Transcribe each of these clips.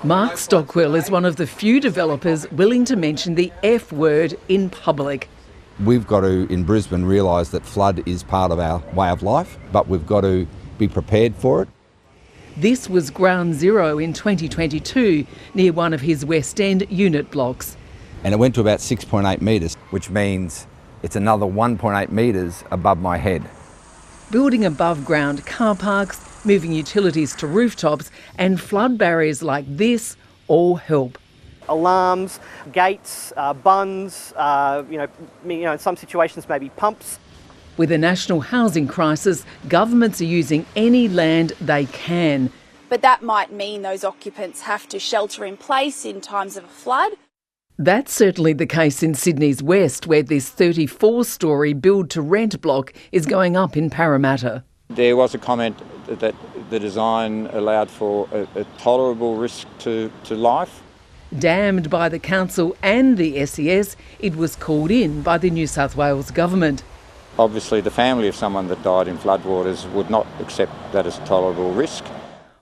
Mark Stockwell is one of the few developers willing to mention the F word in public. We've got to, in Brisbane, realise that flood is part of our way of life, but we've got to be prepared for it. This was ground zero in 2022 near one of his West End unit blocks. And it went to about 6.8 metres, which means it's another 1.8 metres above my head. Building above ground car parks, moving utilities to rooftops and flood barriers like this all help. Alarms, gates, bunds, in some situations maybe pumps. With a national housing crisis, governments are using any land they can. But that might mean those occupants have to shelter in place in times of a flood. That's certainly the case in Sydney's West, where this 34-storey build-to-rent block is going up in Parramatta. There was a comment that the design allowed for a tolerable risk to life. Damned by the council and the SES, it was called in by the New South Wales government. Obviously, the family of someone that died in floodwaters would not accept that as a tolerable risk.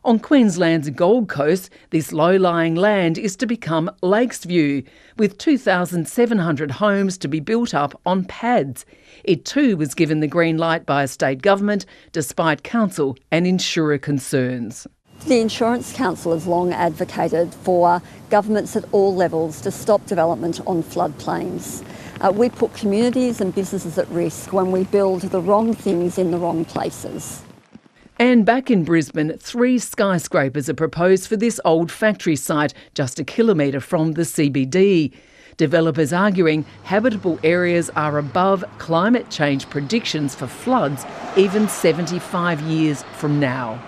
On Queensland's Gold Coast, this low-lying land is to become Lakesview, with 2,700 homes to be built up on pads. It too was given the green light by a state government, despite council and insurer concerns. The Insurance Council has long advocated for governments at all levels to stop development on floodplains. We put communities and businesses at risk when we build the wrong things in the wrong places. And back in Brisbane, 3 skyscrapers are proposed for this old factory site just a kilometre from the CBD. Developers arguing habitable areas are above climate change predictions for floods even 75 years from now.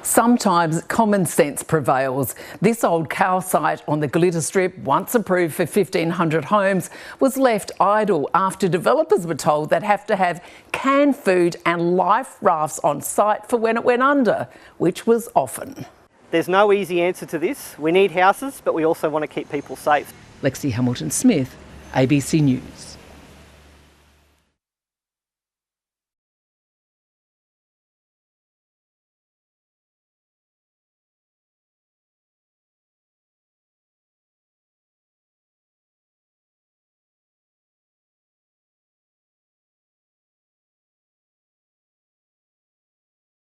Sometimes common sense prevails. This old cow site on the Glitter Strip, once approved for 1,500 homes, was left idle after developers were told they'd have to have canned food and life rafts on site for when it went under, which was often. There's no easy answer to this. We need houses, but we also want to keep people safe. Lexy Hamilton-Smith, ABC News.